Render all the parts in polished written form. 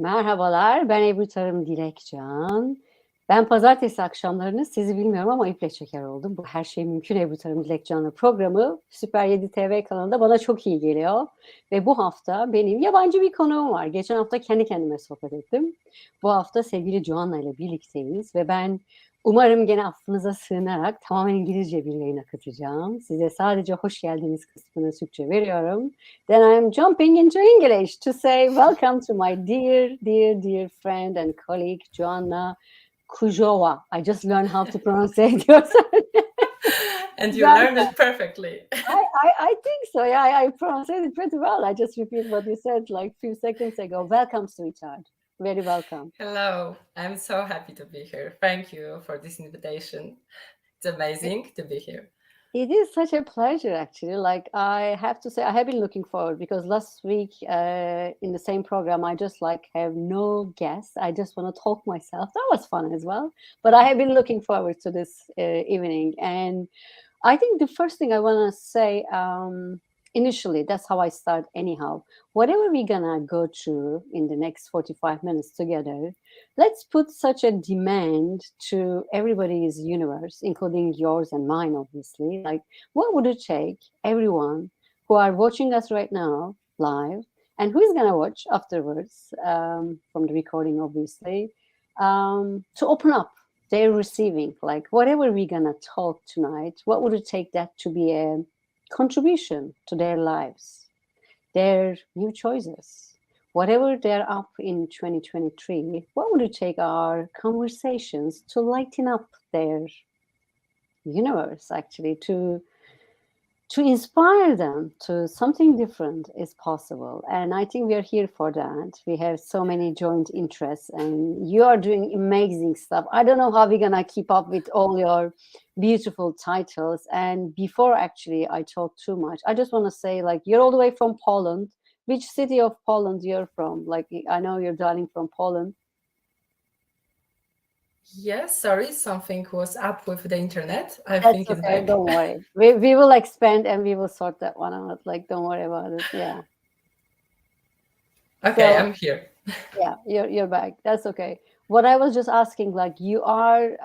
Merhabalar, ben Ebru Tarım Dilekcan. Ben pazartesi akşamlarını sizi bilmiyorum ama iple çeker oldum. Bu Her Şey Mümkün Ebru Tarım Dilekcan'la programı Süper 7 TV kanalında bana çok iyi geliyor. Ve bu hafta benim yabancı bir konuğum var. Geçen hafta kendi kendime sohbet ettim. Bu hafta sevgili Joanna ile birlikteyiz ve ben umarım gene affınıza sığınarak tamamen İngilizce bir yayın akıtacağım. Size sadece hoş geldiniz kısmını Türkçe veriyorum. Then I'm jumping into English to say welcome to my dear friend and colleague Joanna Kuziola. I just learned how to pronounce your surname. And you learned it perfectly. I think so. Yeah, I pronounced it pretty well. I just repeat what you said like a few seconds ago. Welcome, sweetheart. Very welcome. Hello. I'm so happy to be here. Thank you for this invitation. It's amazing to be here. It is such a pleasure, actually. Like, I have to say, I have been looking forward because last week in the same program, I just have no guests. I just want to talk myself. That was fun as well. But I have been looking forward to this evening. And I think the first thing I want to say, initially, that's how I start anyhow. Whatever we're going to go through in the next 45 minutes together, let's put such a demand to everybody's universe, including yours and mine, obviously. Like, what would it take everyone who are watching us right now live and who is going to watch afterwards from the recording, obviously, to open up their receiving, like whatever we're going to talk tonight, what would it take that to be a contribution to their lives, their new choices, whatever they're up in 2023, what would it take our conversations to lighten up their universe, actually, to inspire them to something different is possible. And I think we are here for that. We have so many joint interests and you are doing amazing stuff. I don't know how we're gonna keep up with all your beautiful titles. And before actually I talk too much, I just want to say, like, you're all the way from Poland. Which city of Poland you're from? Like, I know you're dialing from Poland. Yes, sorry, something was up with the internet. I That's think it's okay, back. don't worry. We will expand and we will sort that one out. Like, don't worry about it. Yeah. Okay, So, I'm here. Yeah, you're back. That's okay. What I was just asking, like, you are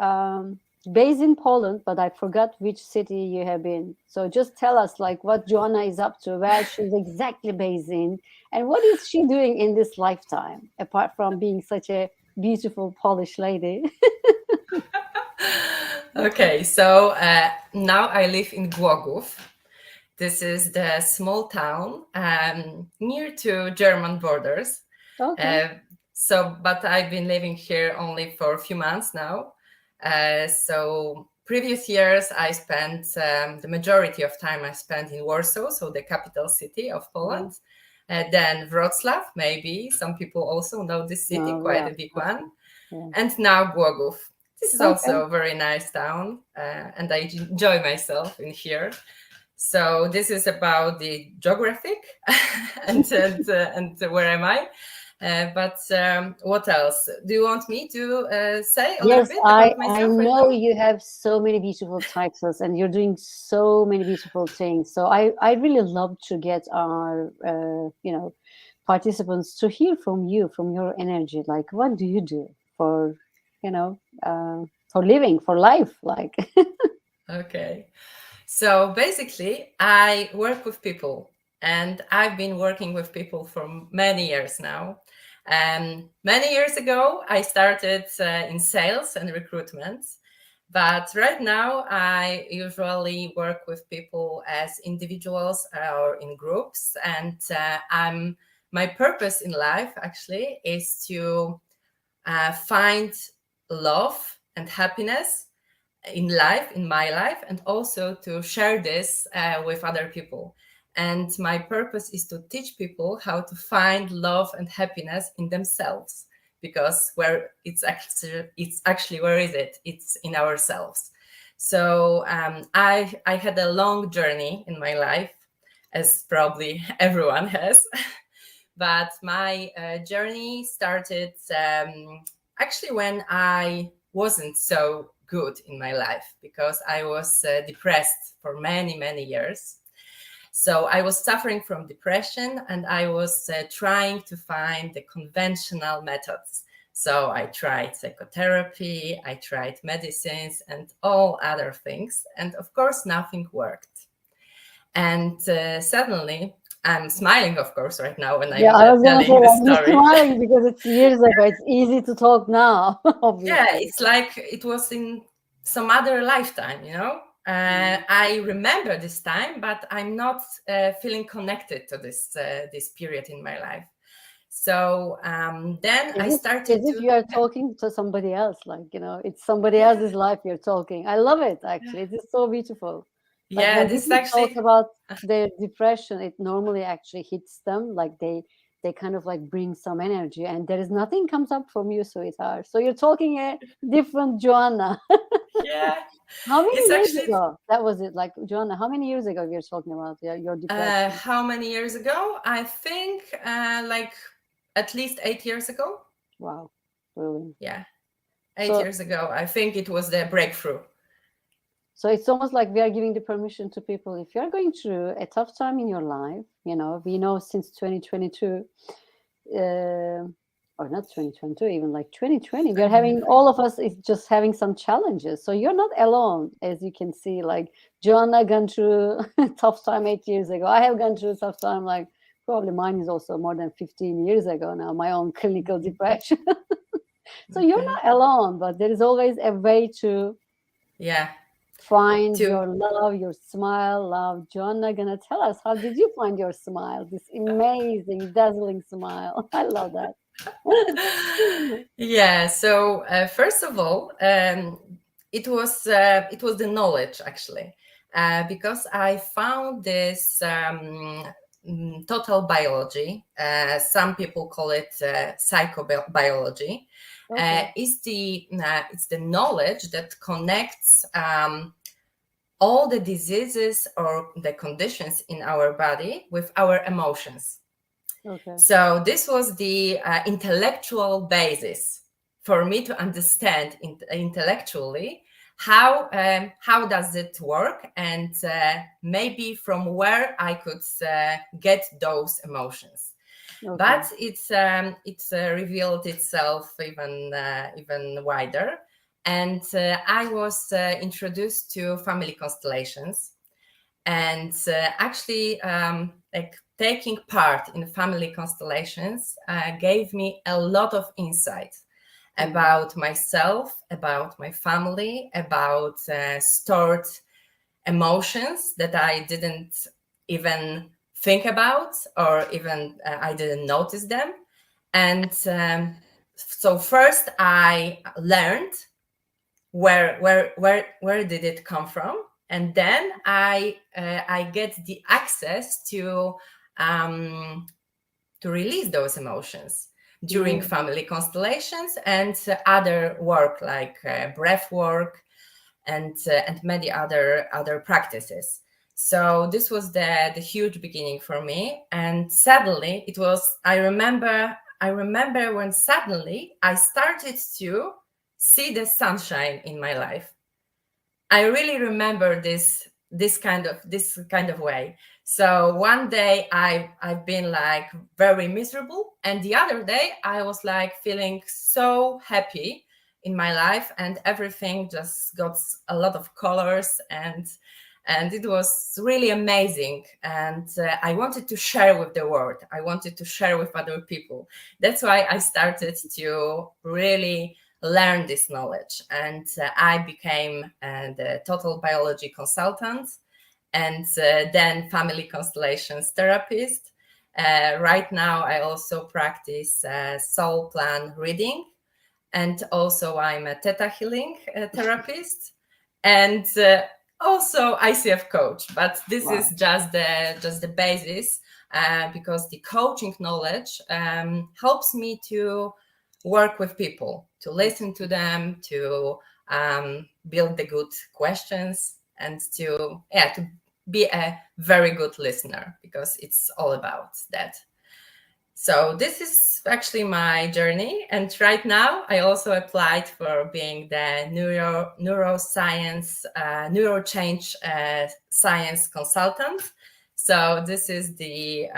based in Poland, but I forgot which city you have been. So just tell us, like, what Joanna is up to, where she's exactly based in, and what is she doing in this lifetime, apart from being such a beautiful Polish lady. Okay, so now I live in Głogów. This is the small town near to German borders. Okay. But I've been living here only for a few months now. So previous years I spent the majority of time I spent in Warsaw, so the capital city of Poland. Then Wrocław, maybe some people also know this city, quite a big one. Yeah. And now Głogów. This is Okay. also a very nice town, and I enjoy myself in here. So this is about the geographic and where am I? But what else? Do you want me to say a little bit about myself? I know you have so many beautiful titles and you're doing so many beautiful things. So I really love to get our participants to hear from you, from your energy. Like, what do you do for for living, for life? Like. Okay. So basically, I work with people, and I've been working with people for many years now. Many years ago, I started in sales and recruitment, but right now I usually work with people as individuals or in groups, and my purpose in life actually is to find love and happiness in life, in my life, and also to share this with other people. And my purpose is to teach people how to find love and happiness in themselves, because where it's actually where is it? It's in ourselves. So I had a long journey in my life, as probably everyone has. But my journey started actually when I wasn't so good in my life, because I was depressed for many years. So I was suffering from depression, and I was trying to find the conventional methods. So I tried psychotherapy, I tried medicines and all other things. And of course, nothing worked. And suddenly, I'm smiling, of course, right now when I'm telling the story. I'm smiling because it's years ago. It's easy to talk now, obviously. Yeah, it's like it was in some other lifetime, you know. I remember this time, but I'm not feeling connected to this period in my life. So then I started to... you are talking to somebody else, like, you know, it's somebody else's life you're talking. I love it, actually. It is so beautiful. Like, yeah, when this people actually talk about their depression, it normally actually hits them, like they kind of like bring some energy, and there is nothing comes up from you, sweetheart. So you're talking a different Joanna. Yeah. How many years ago? That was it. Like, Joanna, how many years ago you're talking about your depression? How many years ago? I think like at least 8 years ago. Wow, brilliant. Yeah, 8 years ago. I think it was the breakthrough. So it's almost like we are giving the permission to people, if you're going through a tough time in your life, you know, we know since 2022, or not 2022, even like 2020, we are having, all of us is just having some challenges. So you're not alone, as you can see. Like, Joanna gone through a tough time 8 years ago. I have gone through a tough time, like, probably mine is also more than 15 years ago now, my own clinical depression. So you're not alone, but there is always a way to find your love, your smile, love. Joanna gonna tell us, how did you find your smile? This amazing, dazzling smile. I love that. Yeah. So first of all, it was the knowledge, actually, because I found this total biology. Some people call it psychobiology. Okay. It's the knowledge that connects all the diseases or the conditions in our body with our emotions. Okay. So this was the intellectual basis for me to understand intellectually how does it work, and maybe from where I could get those emotions. Okay. But it's revealed itself even wider. And I was introduced to family constellations, and actually like taking part in family constellations gave me a lot of insight about myself, about my family, about stored emotions that I didn't even think about, or even I didn't notice them. And so first I learned where did it come from, and then I get the access to release those emotions during family constellations and other work, like breath work and many other practices. So this was the huge beginning for me. And suddenly it was, I remember when suddenly I started to see the sunshine in my life. I really remember this kind of way. So one day I've been like very miserable, and the other day I was like feeling so happy in my life, and everything just got a lot of colors, and it was really amazing. And I wanted to share with the world. I wanted to share with other people. That's why I started to really learn this knowledge, and I became the total biology consultant, and then family constellations therapist. Right now I also practice soul plan reading, and also I'm a theta healing therapist, and also ICF coach. But this is just the basis, because the coaching knowledge helps me to work with people, to listen to them, to build the good questions, and to be a very good listener, because it's all about that. So this is actually my journey. And right now I also applied for being the neuroscience, neurochange science consultant. So this is the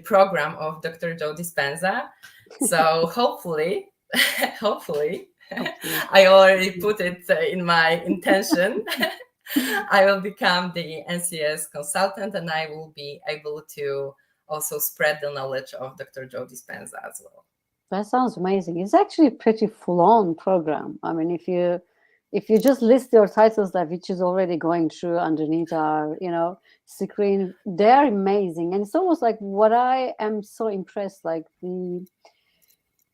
program of Dr. Joe Dispenza. So hopefully, hopefully, I already put it in my intention. I will become the NCS consultant, and I will be able to also spread the knowledge of Dr. Joe Dispenza as well. That sounds amazing. It's actually a pretty full-on program. I mean, if you just list your titles that which is already going through underneath our, screen, they're amazing. And it's almost like what I am so impressed, like the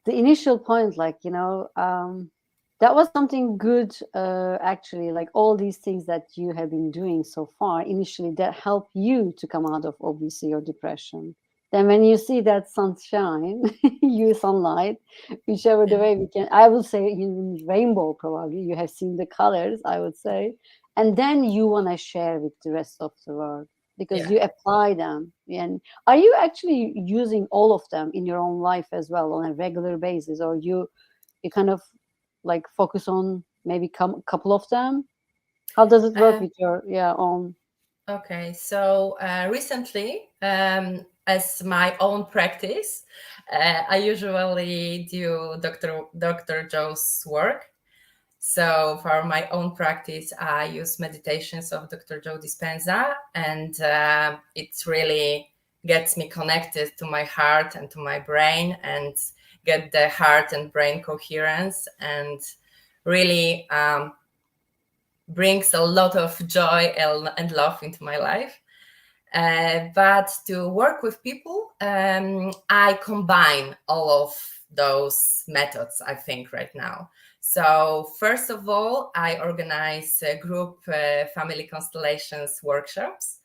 initial point, like, that was something good, actually, like all these things that you have been doing so far initially that help you to come out of obviously your depression. Then when you see that sunshine, sunlight, whichever the way we can, I would say in rainbow, probably you have seen the colors, I would say. And then you want to share with the rest of the world because you apply them. And are you actually using all of them in your own life as well on a regular basis? Or you kind of like focus on maybe a couple of them? How does it work with your own? Okay, so recently, as my own practice, I usually do Dr. Joe's work. So for my own practice, I use meditations of Dr. Joe Dispenza, and it really gets me connected to my heart and to my brain, and get the heart and brain coherence, and really brings a lot of joy and love into my life. But to work with people, I combine all of those methods, I think, right now. So first of all, I organize group family constellations workshops,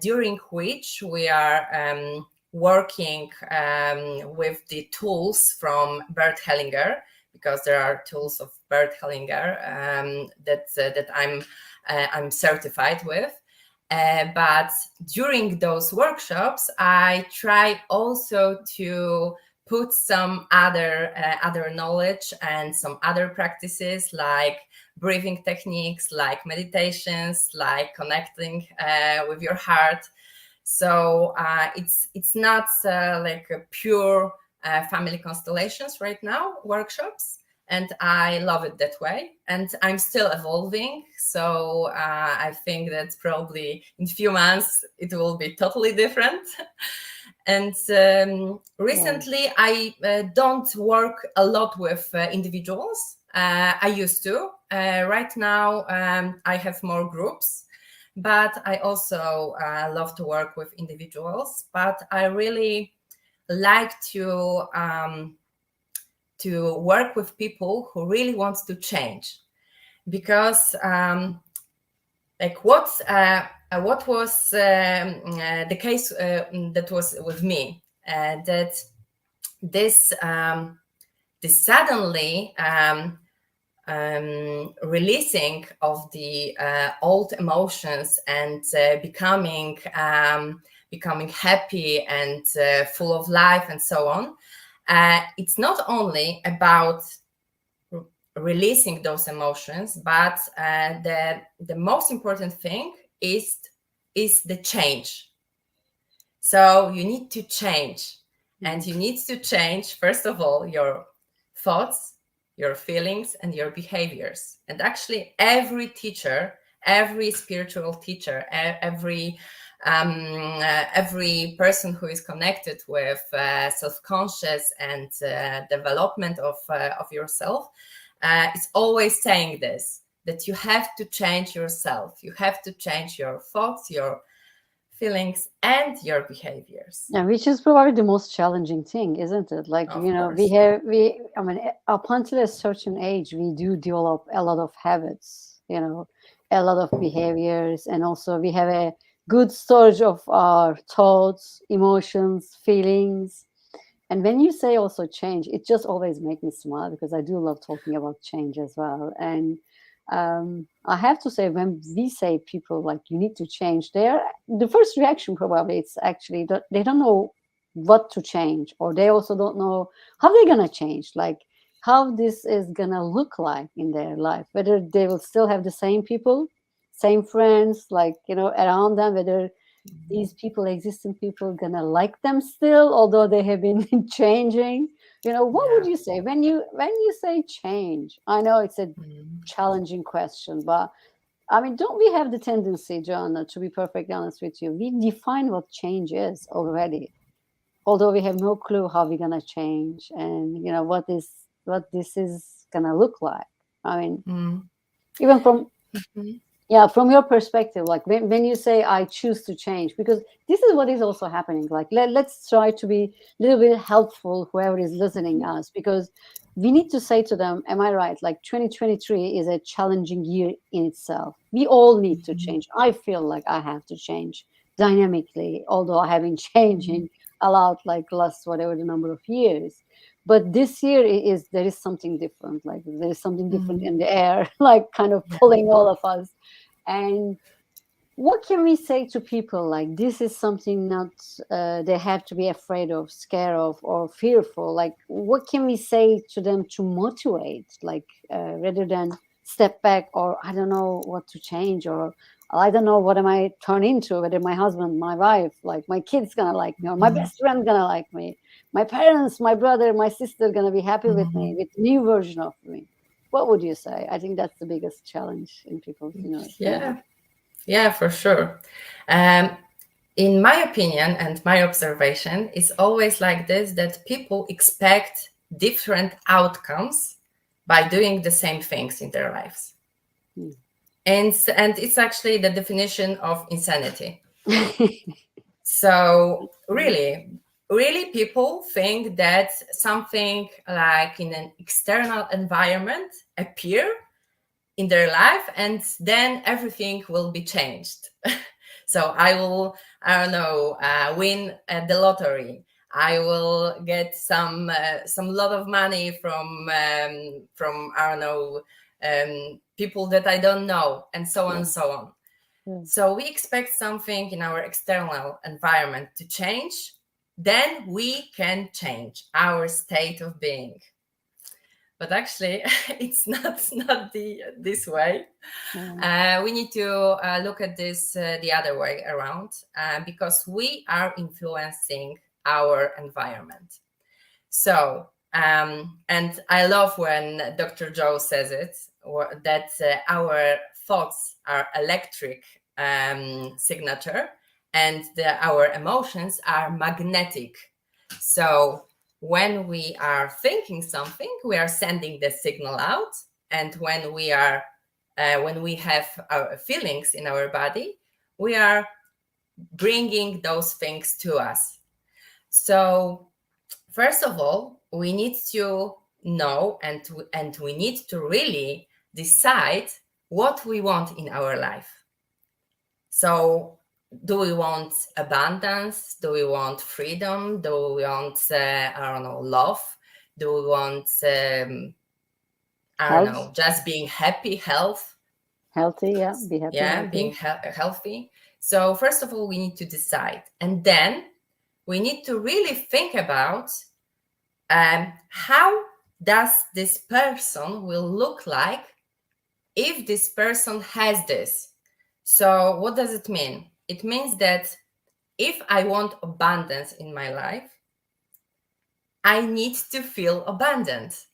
during which we are working with the tools from Bert Hellinger, because there are tools of Bert Hellinger that I'm certified with. But during those workshops, I try also to put some other knowledge and some other practices like breathing techniques, like meditations, like connecting with your heart. So it's not like a pure family constellations right now workshops, and I love it that way. And I'm still evolving, so I think that probably in a few months it will be totally different. And recently I don't work a lot with individuals. I used to. Right now I have more groups, but I also love to work with individuals. But I really like to work with people who really want to change, because like what was the case that was with me, that this suddenly releasing of the old emotions and becoming happy and full of life and so on. It's not only about releasing those emotions, but the most important thing is the change. So you need to change, and you need to change, first of all, your thoughts, your feelings, and your behaviors. And actually every teacher, every spiritual teacher, every person who is connected with self-conscious and development of yourself is always saying this, that you have to change yourself. You have to change your thoughts, your feelings, and your behaviors. Yeah, which is probably the most challenging thing, isn't it? Like, Of you know, course. I mean, up until a certain age, we do develop a lot of habits, you know, a lot of behaviors, and also we have a good storage of our thoughts, emotions, feelings. And when you say also change, it just always makes me smile, because I do love talking about change as well. And I have to say, when we say people like you need to change, the first reaction probably it's actually that they don't know what to change, or they also don't know how they're gonna change, like how this is gonna look like in their life, whether they will still have the same people, same friends, like, you know, around them, whether these people, existing people, gonna like them still, although they have been changing? You know, what would you say when you say change? I know it's a challenging question, but I mean, don't we have the tendency, Joanna, to be perfectly honest with you, we define what change is already, although we have no clue how we're gonna change and you know what this is gonna look like. I mean, even from from your perspective, like when you say I choose to change, because this is what is also happening. Like let's try to be a little bit helpful, whoever is listening us, because we need to say to them, am I right? Like 2023 is a challenging year in itself. We all need to change. I feel like I have to change dynamically, although I have been changing a lot, like last whatever the number of years. But this year there is something different. Like there is something different in the air, like kind of pulling all of us. And what can we say to people like this is something not they have to be afraid of, scared of, or fearful? Like what can we say to them to motivate, like rather than step back, or I don't know what to change, or I don't know what am I turn into, whether my husband, my wife, like my kid's gonna like me, or my best friend gonna like me, my parents, my brother, my sister gonna be happy with me, with new version of me. What would you say? I think that's the biggest challenge in people's, you know. Yeah, for sure. In my opinion and my observation, it's always like this, that people expect different outcomes by doing the same things in their lives. And it's actually the definition of insanity. So really people think that something like in an external environment appear in their life and then everything will be changed. So I don't know, win at the lottery. I will get some lot of money from I don't know, people that I don't know, and so on and so on. So we expect something in our external environment to change, then we can change our state of being. But actually, it's not this way. We need to look at this the other way around, because we are influencing our environment. So, and I love when Dr. Joe says it, that our thoughts are electric signature, and our emotions are magnetic. So when we are thinking something, we are sending the signal out, and when we have our feelings in our body, we are bringing those things to us. So first of all, we need to know and we need to really decide what we want in our life. So do we want abundance? Do we want freedom? Do we want, I don't know, love? Do we want, I don't know, just being happy, healthy, yeah, be happy, yeah, being healthy. So first of all, we need to decide, and then we need to really think about how does this person will look like if this person has this. So what does it mean? It means that if I want abundance in my life, I need to feel abundant.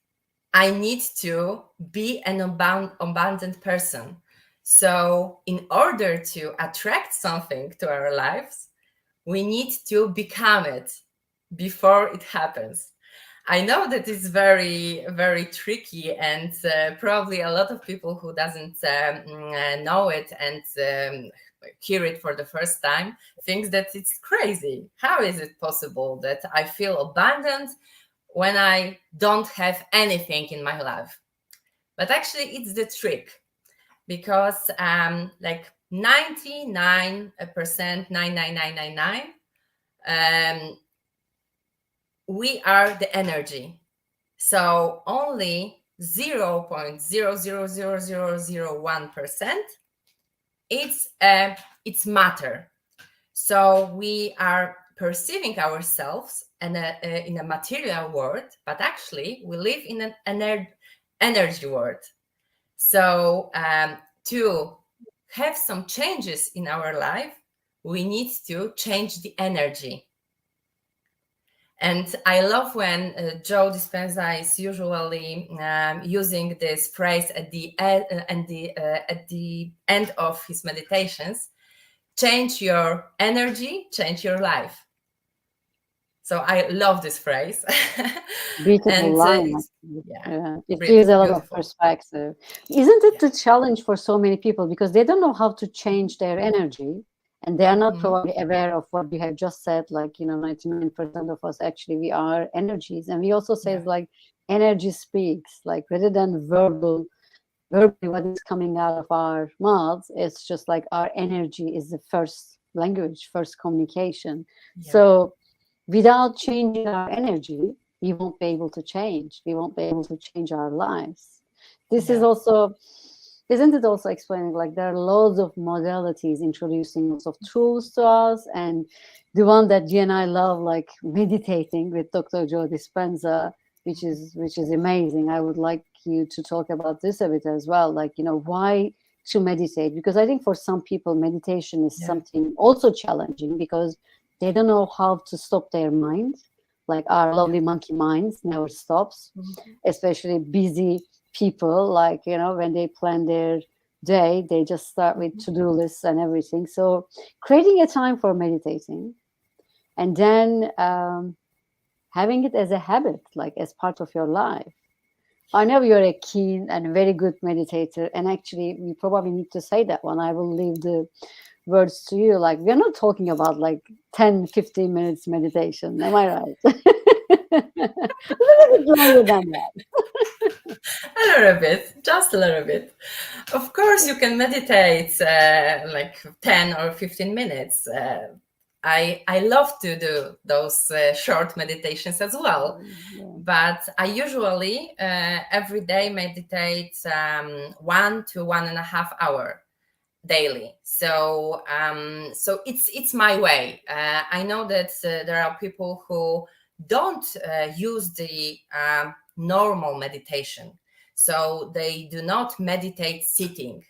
I need to be an abundant person. So in order to attract something to our lives, we need to become it before it happens. I know that it's very, very tricky, and probably a lot of people who doesn't know it and hear it for the first time thinks that it's crazy. How is it possible that I feel abundant when I don't have anything in my life? But actually, it's the trick, because like 99%, 99999, we are the energy. So only 0.00001% it's matter. So we are perceiving ourselves in a material world, but actually we live in an energy world. So to have some changes in our life, we need to change the energy. And I love when Joe Dispenza is usually using this phrase at the end of his meditations: change your energy, change your life. So I love this phrase. Beautiful And, line. It gives a lot of perspective. Isn't it the challenge for so many people, because they don't know how to change their energy, and they are not probably aware of what you have just said, like, 99% of us actually, we are energies. And we also say like energy speaks, like rather than verbally what is coming out of our mouths, it's just like our energy is the first language, first communication. So without changing our energy, we won't be able to change. We won't be able to change our lives. This is also, isn't it also explaining, like, there are loads of modalities introducing lots of tools to us, and the one that you and I love, like meditating with Dr. Joe Dispenza, which is amazing. I would like you to talk about this a bit as well, like, why to meditate? Because I think for some people, meditation is something also challenging, because they don't know how to stop their mind. Like, our lovely monkey minds never stops, especially busy people, like, when they plan their day, they just start with to-do lists and everything. So creating a time for meditating, and then having it as a habit, like as part of your life. I know you're a keen and very good meditator, and actually we probably need to say that one. I will leave the words to you. Like, we're not talking about like 10-15 minutes meditation, am I right? A little bit longer than that. A little bit, just a little bit. Of course, you can meditate like 10 or 15 minutes. I love to do those short meditations as well. But I usually every day meditate 1 to 1.5 hours daily. So it's my way. I know that there are people who don't use the normal meditation. So they do not meditate sitting,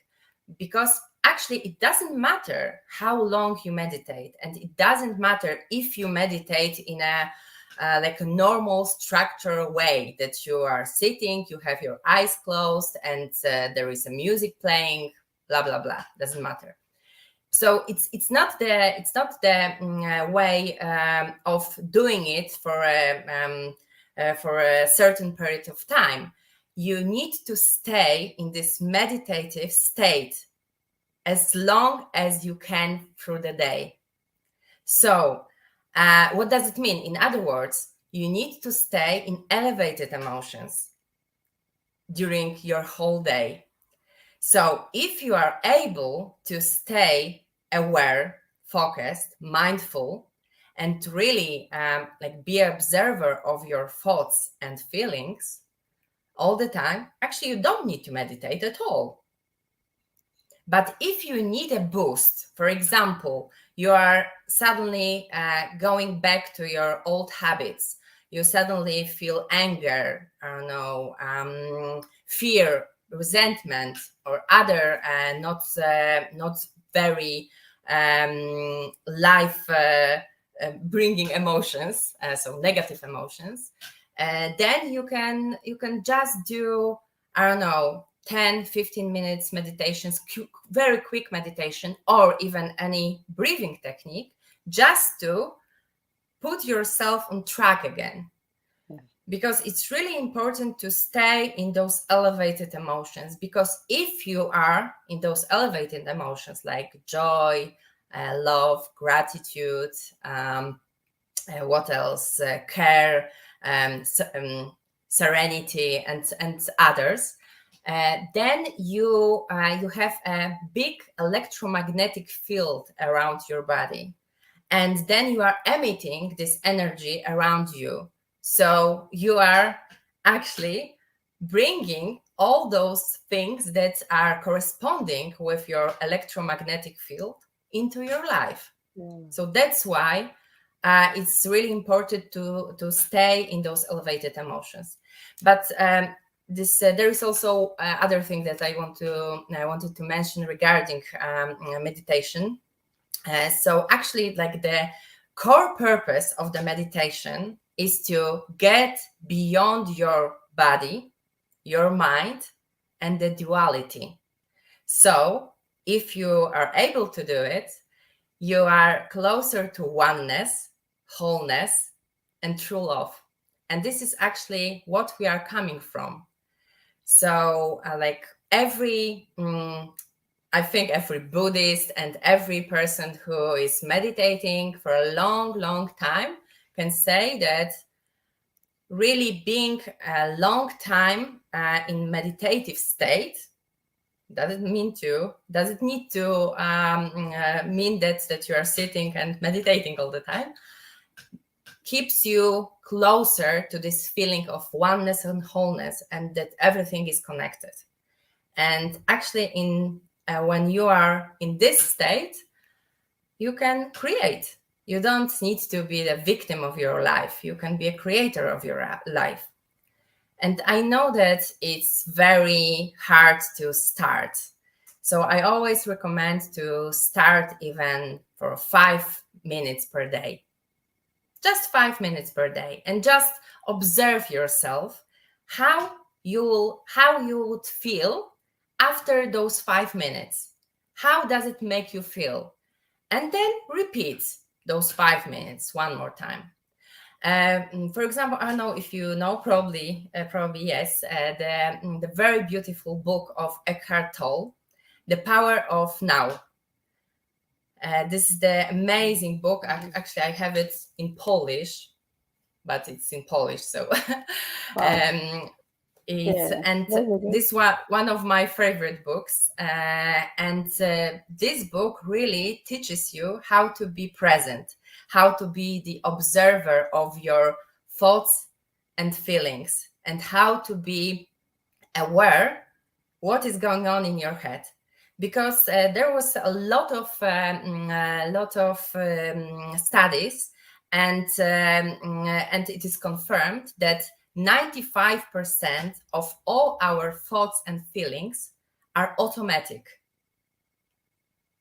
because actually it doesn't matter how long you meditate, and it doesn't matter if you meditate in a like a normal structured way, that you are sitting, you have your eyes closed, and there is a music playing, blah blah blah. Doesn't matter. So it's not the way of doing it for a certain period of time. You need to stay in this meditative state as long as you can through the day. So what does it mean? In other words, you need to stay in elevated emotions during your whole day. So if you are able to stay aware, focused, mindful, and to really like be an observer of your thoughts and feelings all the time, actually you don't need to meditate at all. But if you need a boost, for example, you are suddenly going back to your old habits, you suddenly feel anger, I don't know, fear, resentment, or other not very life bringing emotions, so negative emotions, then you can just do, I don't know, 10-15 minutes meditations, very quick meditation, or even any breathing technique, just to put yourself on track again. Because it's really important to stay in those elevated emotions, because if you are in those elevated emotions like joy, love, gratitude, what else, care, serenity, and others, then you have a big electromagnetic field around your body, and then you are emitting this energy around you. So you are actually bringing all those things that are corresponding with your electromagnetic field into your life. So that's why it's really important to stay in those elevated emotions. But there is also other thing that I wanted to mention regarding meditation. So actually, like the core purpose of the meditation is to get beyond your body, your mind, and the duality. So if you are able to do it, you are closer to oneness, wholeness, and true love. And this is actually what we are coming from. So like I think every Buddhist and every person who is meditating for a long, long time can say that really being a long time in meditative state doesn't need to mean that you are sitting and meditating all the time. Keeps you closer to this feeling of oneness and wholeness, and that everything is connected. And actually, when you are in this state, you can create. You don't need to be the victim of your life. You can be a creator of your life. And I know that it's very hard to start. So I always recommend to start even for 5 minutes per day. Just 5 minutes per day, and just observe yourself how you would feel after those 5 minutes. How does it make you feel? And then repeat those 5 minutes one more time. For example, I don't know if you know, probably yes, the very beautiful book of Eckhart Tolle, The Power of Now. This is the amazing book. Actually, I have it in Polish, but it's in Polish, so Wow. This one of my favorite books. This book really teaches you how to be present, how to be the observer of your thoughts and feelings, and how to be aware what is going on in your head. Because there was a lot of studies, and it is confirmed that 95% of all our thoughts and feelings are automatic.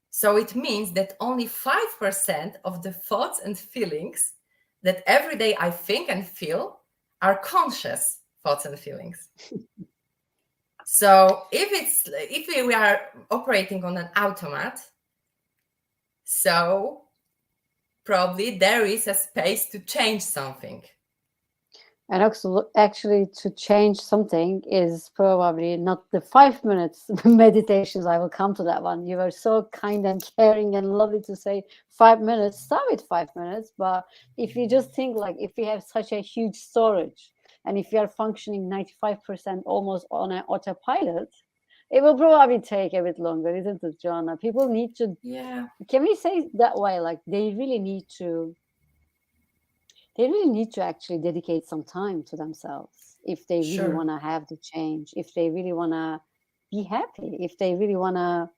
So it means that only 5% of the thoughts and feelings that every day I think and feel are conscious thoughts and feelings. So if we are operating on an automat, so probably there is a space to change something. And actually, to change something is probably not the 5 minutes meditations. I will come to that one. You were so kind and caring and lovely to say 5 minutes. Start with 5 minutes. But if you just think, like, if we have such a huge storage, and if you are functioning 95% almost on an autopilot, it will probably take a bit longer, isn't it, Joanna? People need to, can we say that way? Like, they really need to actually dedicate some time to themselves if they really want to have the change, if they really want to be happy, if they really want to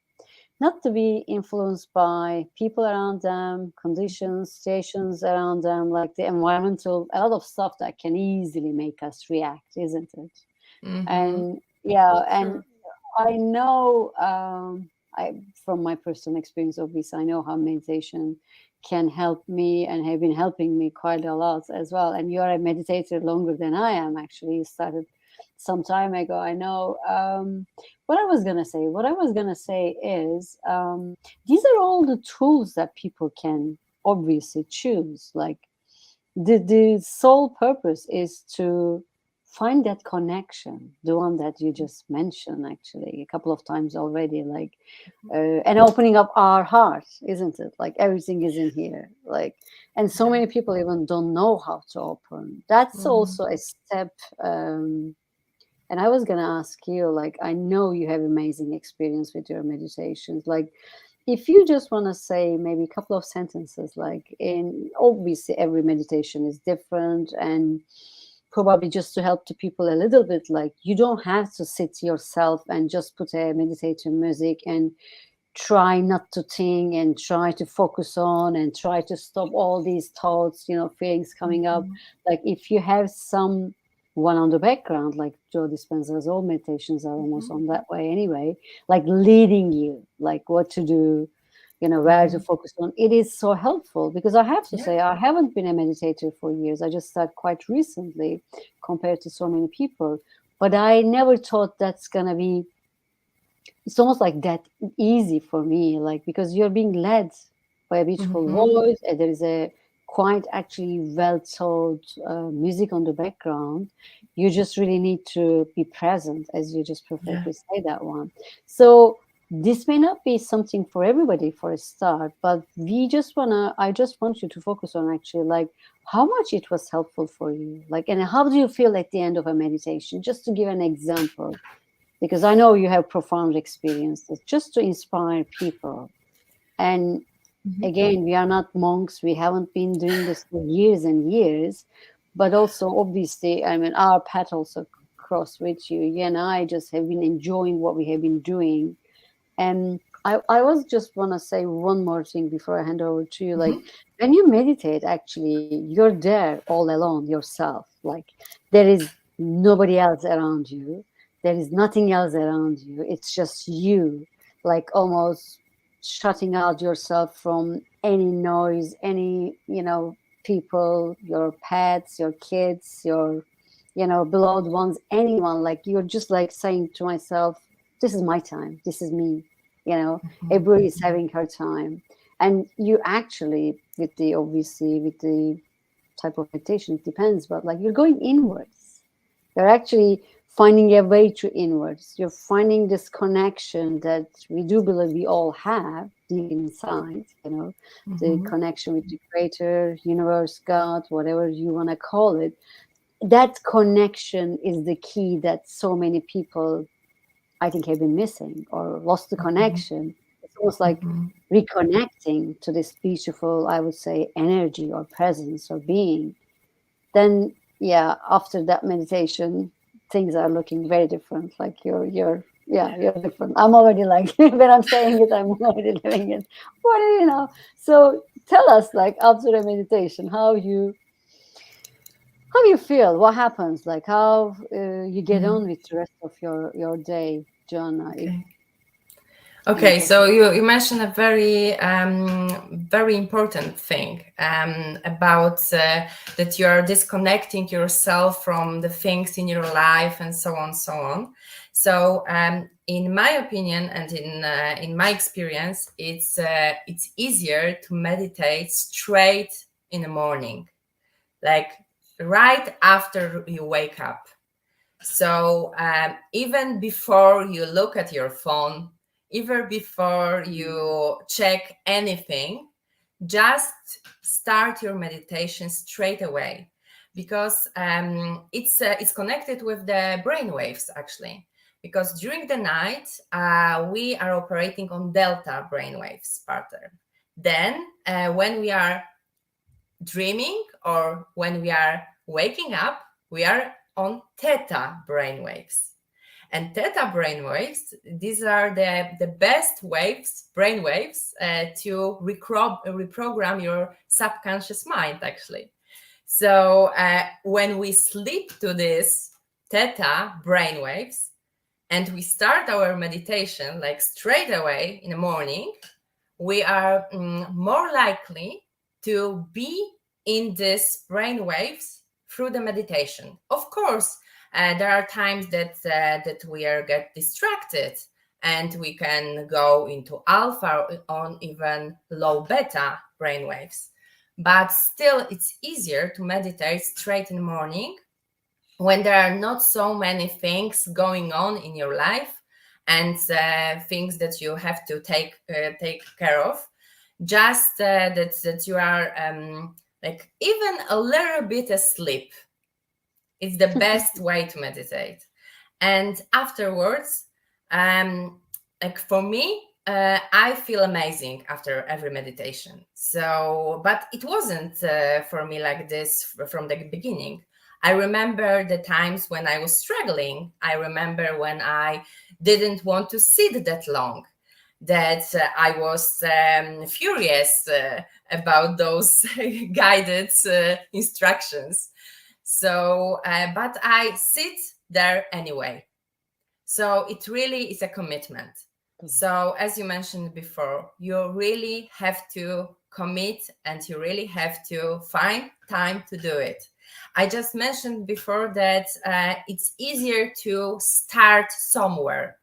not to be influenced by people around them, conditions, situations around them, like the environmental, a lot of stuff that can easily make us react, isn't it? Mm-hmm. And and I know, from my personal experience, obviously, I know how meditation can help me and have been helping me quite a lot as well. And you're a meditator longer than I am, actually. You started some time ago. I know. What I was going to say is, these are all the tools that people can obviously choose. Like the sole purpose is to find that connection, the one that you just mentioned actually a couple of times already, like, and opening up our heart, isn't it? Like, everything is in here, like, and so many people even don't know how to open. That's also a step. And I was going to ask you, like, I know you have amazing experience with your meditations. Like, if you just want to say maybe a couple of sentences, like, obviously every meditation is different, and probably just to help the people a little bit, like, you don't have to sit yourself and just put a meditative music and try not to think and try to focus on and try to stop all these thoughts, feelings coming up. Like, if you have some one on the background, like Joe Dispenza's, all meditations are almost on that way anyway, like leading you, like what to do, where to focus on. It is so helpful because I have to say, I haven't been a meditator for years. I just started quite recently compared to so many people. But I never thought that's going to be, it's almost like that easy for me, like, because you're being led by a beautiful voice, and there is a quite actually well thought music on the background. You just really need to be present, as you just perfectly say that one. So this may not be something for everybody for a start, but I just want you to focus on actually like how much it was helpful for you, like, and how do you feel at the end of a meditation, just to give an example, because I know you have profound experiences, just to inspire people. And again, we are not monks. We haven't been doing this for years and years, but also obviously, I mean, our path also crossed with you. You and I just have been enjoying what we have been doing. And I was just want to say one more thing before I hand over to you. Like, when you meditate, actually, you're there all alone yourself. Like, there is nobody else around you. There is nothing else around you. It's just you, like almost shutting out yourself from any noise, any, people, your pets, your kids, your, beloved ones, anyone. Like, you're just like saying to myself, this is my time. This is me. Ebru is having her time. And you actually, with the type of meditation, it depends, but like you're going inwards. You're actually finding a way to inwards. You're finding this connection that we do believe we all have deep inside, the connection with the creator, universe, God, whatever you want to call it. That connection is the key that so many people, I think, have been missing or lost the connection. It's almost like reconnecting to this beautiful, I would say, energy or presence or being. Then, after that meditation, things are looking very different. Like you're different. I'm already like, when I'm saying it, I'm already living it. What do you know? So tell us, like, after a meditation, how you feel, what happens, like how you get on with the rest of your day, Joanna. Okay, so you mentioned a very very important thing about that you are disconnecting yourself from the things in your life and so on, so on. So in my opinion and in my experience, it's easier to meditate straight in the morning, like right after you wake up. So even before you look at your phone, even before you check anything, just start your meditation straight away, because it's connected with the brain waves, actually. Because during the night, we are operating on delta brainwaves pattern. Then when we are dreaming or when we are waking up, we are on theta brainwaves. And theta brainwaves, these are the best waves, brainwaves, to reprogram your subconscious mind, actually. So when we sleep to these theta brainwaves and we start our meditation like straight away in the morning, we are more likely to be in these brainwaves through the meditation. Of course, there are times that we get distracted and we can go into alpha on even low beta brainwaves. But still, it's easier to meditate straight in the morning when there are not so many things going on in your life and things that you have to take care of. Just that you are like even a little bit asleep. It's the best way to meditate. And afterwards, like for me, I feel amazing after every meditation. So, but it wasn't for me like this from the beginning. I remember the times when I was struggling. I remember when I didn't want to sit that long, that I was furious about those guided instructions. So, but I sit there anyway. So it really is a commitment. So as you mentioned before, you really have to commit and you really have to find time to do it. I just mentioned before that it's easier to start somewhere.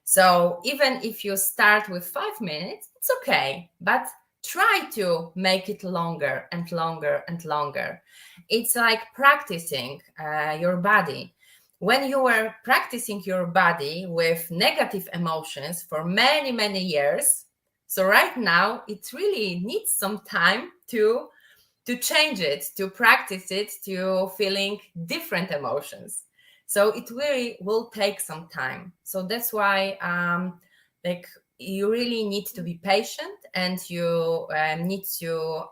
So even if you start with 5 minutes, it's okay, but try to make it longer and longer and longer. It's like practicing your body. When you were practicing your body with negative emotions for many, many years, so right now it really needs some time to change it, to practice it, to feeling different emotions. So it really will take some time. So that's why like you really need to be patient, and you need to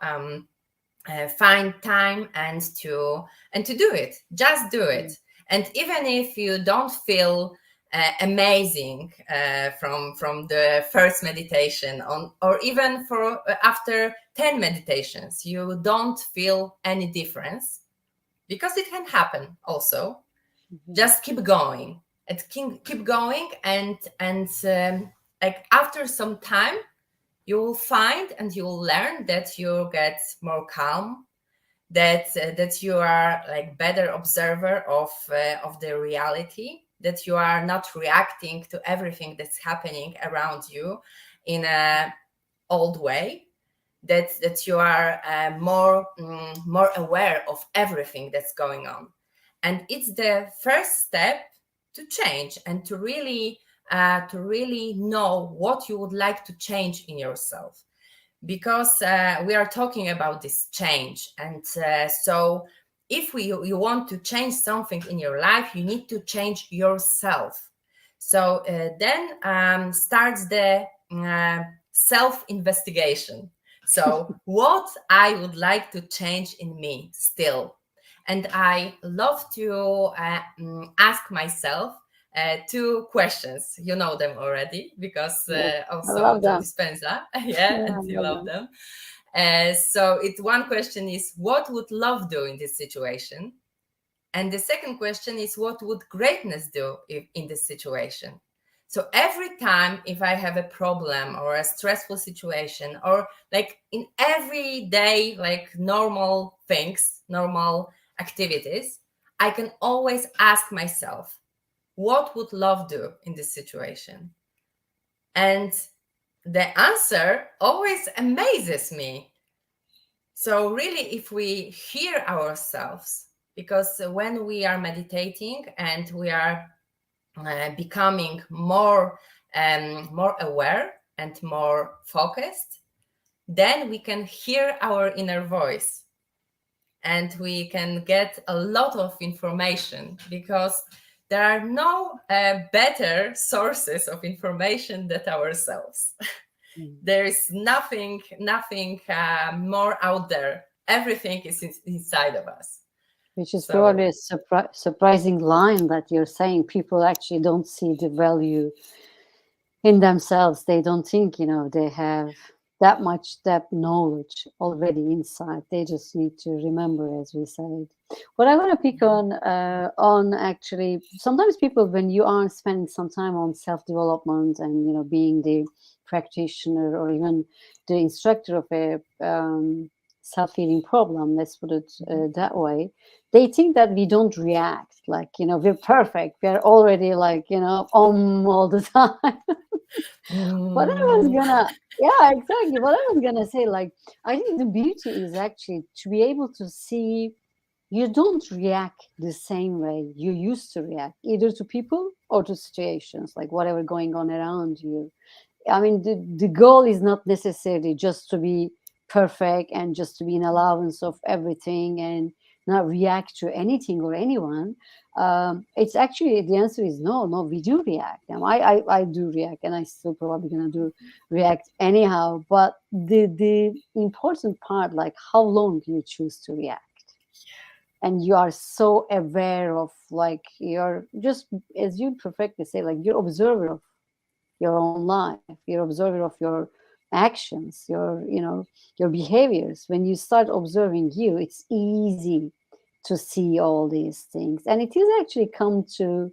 find time and to do it. Just do it. And even if you don't feel amazing from the first meditation on, or even for after 10 meditations, you don't feel any difference, because it can happen also. Just keep going and keep going, and like after some time you will find and you will learn that you get more calm, that you are like better observer of the reality, that you are not reacting to everything that's happening around you in a old way, that you are more aware of everything that's going on. And it's the first step to change and to really know what you would like to change in yourself, because we are talking about this change. And so if you want to change something in your life, you need to change yourself. So then starts the self-investigation. So what I would like to change in me still. And I love to ask myself 2 questions. You know them already, because also Joe Dispenza, and you love them. So one question is, what would love do in this situation? And the second question is, what would greatness do in this situation? So every time if I have a problem or a stressful situation, or like in everyday, like normal things, normal activities, I can always ask myself, what would love do in this situation? And the answer always amazes me. So really, if we hear ourselves, because when we are meditating and we are becoming more aware and more focused, then we can hear our inner voice, and we can get a lot of information, because there are no better sources of information than ourselves. There is nothing more out there. Everything is inside of us. Which is probably a surprising line that you're saying. People actually don't see the value in themselves. They don't think, they have that much depth knowledge already inside. They just need to remember, as we said. What I want to pick on actually, sometimes people, when you are spending some time on self-development and, being the practitioner or even the instructor of a self-healing problem, let's put it that way, they think that we don't react, like, we're perfect. We're already like, all the time. What I was gonna, yeah, exactly. What I was gonna say, like, I think the beauty is actually to be able to see you don't react the same way you used to react, either to people or to situations, like whatever going on around you. I mean, the goal is not necessarily just to be perfect and just to be in allowance of everything and not react to anything or anyone. It's actually, the answer is no, we do react. I do react, and I still probably gonna react anyhow. But the important part, like how long you choose to react. And you are so aware of, like, you're just, as you perfectly say, like you're observer of your own life, you're observer of your actions, your behaviors. When you start observing you, it's easy to see all these things, and it is actually come to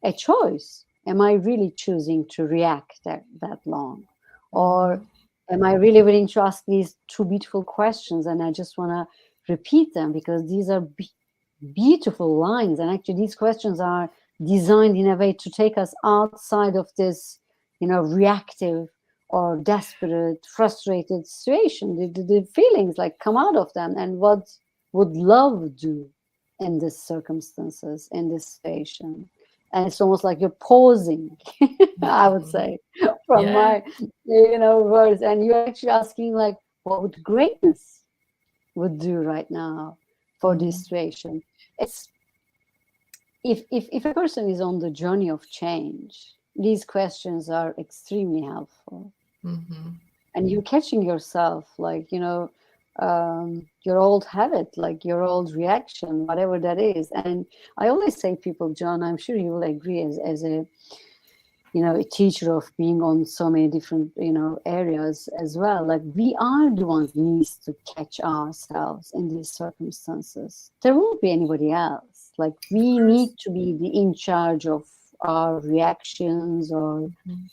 a choice. am I really choosing to react that long? Or am I really willing to ask these two beautiful questions and I just want to repeat them because these are beautiful lines, and actually these questions are designed in a way to take us outside of this, reactive or desperate, frustrated situation. The feelings like come out of them, and what would love do in these circumstances, in this situation? And it's almost like you're pausing, I would say, from my, words, and you're actually asking like, what would greatness would do right now for this situation? It's if a person is on the journey of change, these questions are extremely helpful. And you're catching yourself, like, your old habit, like your old reaction, whatever that is. And I always say, people, John, I'm sure you will agree, as a a teacher of being on so many different areas as well, like we are the ones needs to catch ourselves in these circumstances. There won't be anybody else. Like we need to be in charge of our reactions or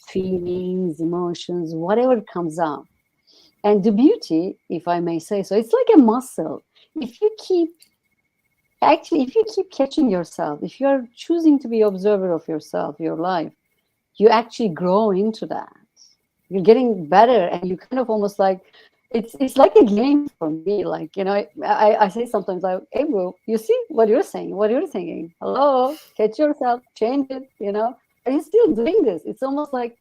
feelings, emotions, whatever comes up. And the beauty, if I may say so, it's like a muscle. If you keep catching yourself, if you're choosing to be observer of yourself, your life, you actually grow into that. You're getting better, and you kind of almost like, it's like a game for me. Like, I say sometimes like, Ebru, you see what you're saying, what you're thinking. Hello, catch yourself, change it, Are you still doing this? It's almost like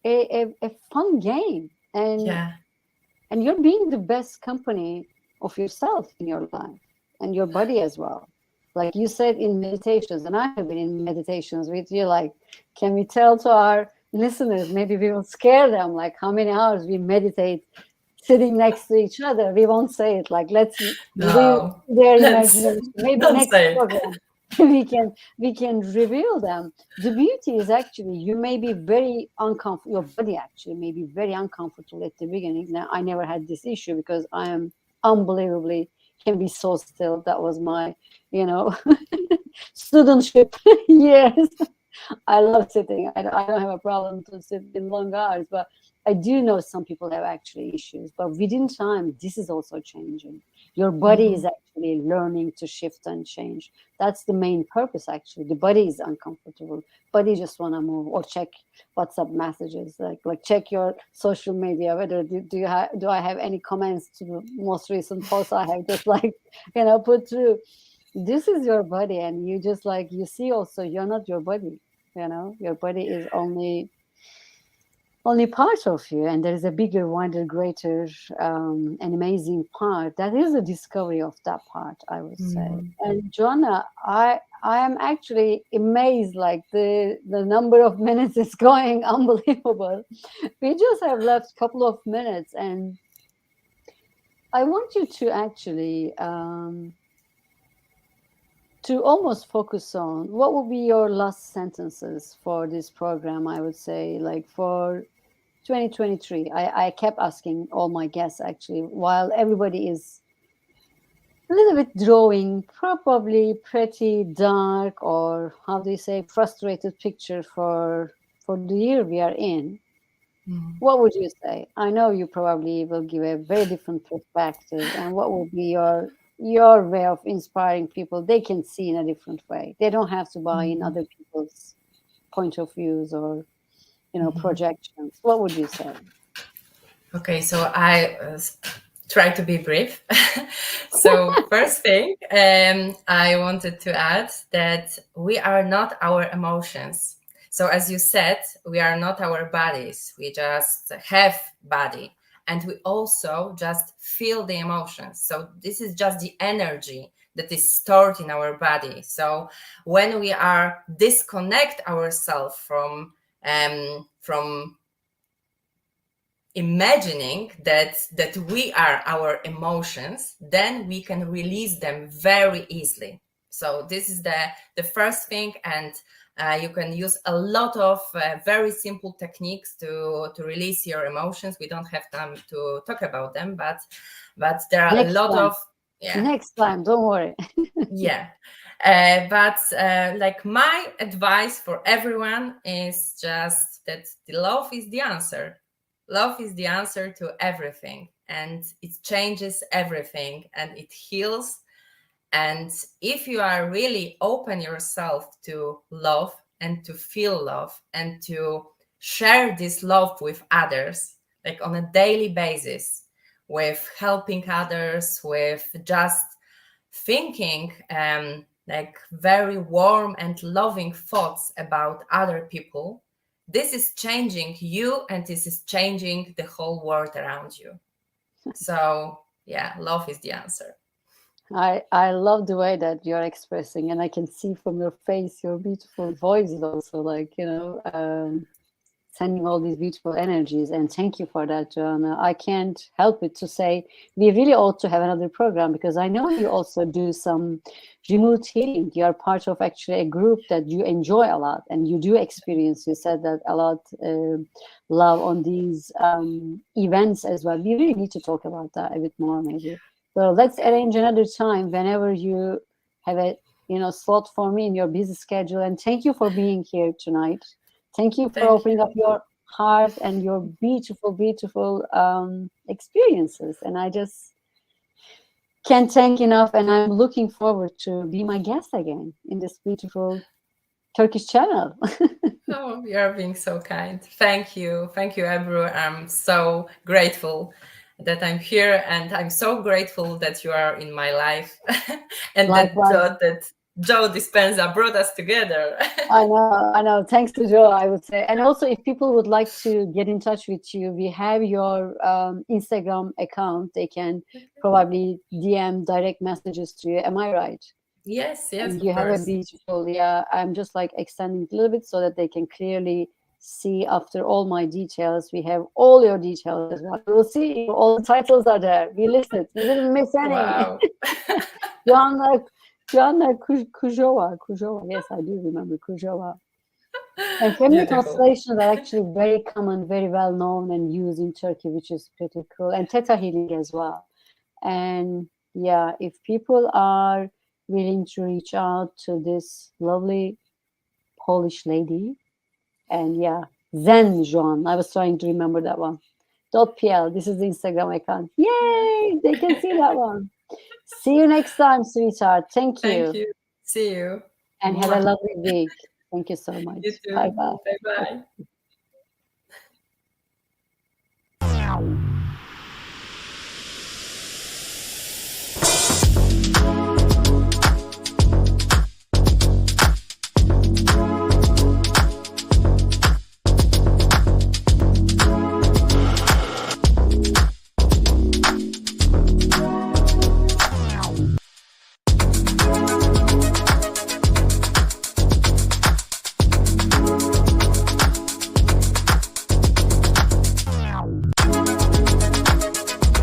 a fun game. And you're being the best company of yourself in your life and your body as well. Like you said in meditations, and I have been in meditations with you, like, can we tell to our listeners, maybe we will scare them, like how many hours we meditate sitting next to each other? We won't say it, like, let's leave their imagination. Maybe next program we can reveal them. The beauty is actually you may be very uncomfortable, your body actually may be very uncomfortable at the beginning. Now, I never had this issue because I am unbelievably can be so still. That was my, studentship years. I love sitting. I don't have a problem to sit in long hours, but I do know some people have actually issues. But within time, this is also changing. Your body is actually learning to shift and change. That's the main purpose, actually. The body is uncomfortable. Body just want to move or check WhatsApp messages, like check your social media. Whether do I have any comments to the most recent post I have just put through. This is your body, and you just you see also you're not your body. Your body is only part of you, and there is a bigger, wider, greater, and amazing part that is a discovery of that part, I would say. And Joanna, I am actually amazed, like the number of minutes is going unbelievable. We just have left a couple of minutes, and I want you to actually to almost focus on what would be your last sentences for this program. I would say, like, for 2023, I kept asking all my guests, actually, while everybody is a little bit drawing probably pretty dark, or how do you say, frustrated picture for the year we are in. What would you say? I know you probably will give a very different perspective, and what will be your way of inspiring people? They can see in a different way. They don't have to buy in other people's point of views or projections. What would you say? Okay, so I try to be brief. So first thing, I wanted to add that we are not our emotions. So as you said, we are not our bodies. We just have body. And we also just feel the emotions. So this is just the energy that is stored in our body. So when we are disconnect ourselves from imagining that we are our emotions, then we can release them very easily. So this is the first thing, and you can use a lot of very simple techniques to release your emotions. We don't have time to talk about them, but there are a lot of next time, don't worry. Yeah. But like my advice for everyone is just that the love is the answer. Love is the answer to everything, and it changes everything, and it heals. And if you are really open yourself to love and to feel love and to share this love with others, like on a daily basis, with helping others, with just thinking like very warm and loving thoughts about other people, this is changing you and this is changing the whole world around you. So yeah, love is the answer. I love the way that you're expressing, and I can see from your face, your beautiful voice is also like, sending all these beautiful energies. And thank you for that, Joanna. I can't help it to say we really ought to have another program, because I know you also do some remote healing. You are part of actually a group that you enjoy a lot, and you do experience, you said that a lot, love on these events as well. We really need to talk about that a bit more maybe. So let's arrange another time whenever you have a slot for me in your busy schedule. And thank you for being here tonight. Thank you for opening up your heart and your beautiful, beautiful experiences. And I just can't thank enough. And I'm looking forward to be my guest again in this beautiful Turkish channel. Oh, you're being so kind. Thank you. Thank you, Ebru. I'm so grateful that I'm here, and I'm so grateful that you are in my life and that Joe Dispenza brought us together. I know. Thanks to Joe, I would say. And also, if people would like to get in touch with you, we have your Instagram account. They can probably DM direct messages to you. Am I right? Yes. And you have a beautiful, I'm just like extending a little bit so that they can clearly see after all my details. We have all your details as well. We'll see. All the titles are there. We listed. We didn't miss any. Wow. Joanna Kuziola. Yes, I do remember Kuziola. And family constellations are actually very common, very well known and used in Turkey, which is pretty cool. And theta healing as well. And yeah, if people are willing to reach out to this lovely Polish lady, and Zen Joan, I was trying to remember that one. .pl, this is the Instagram account. Yay, they can see that one. See you next time, sweetheart. Thank you. Thank you. See you. And have a lovely week. Thank you so much. You too. Bye-bye. Bye-bye.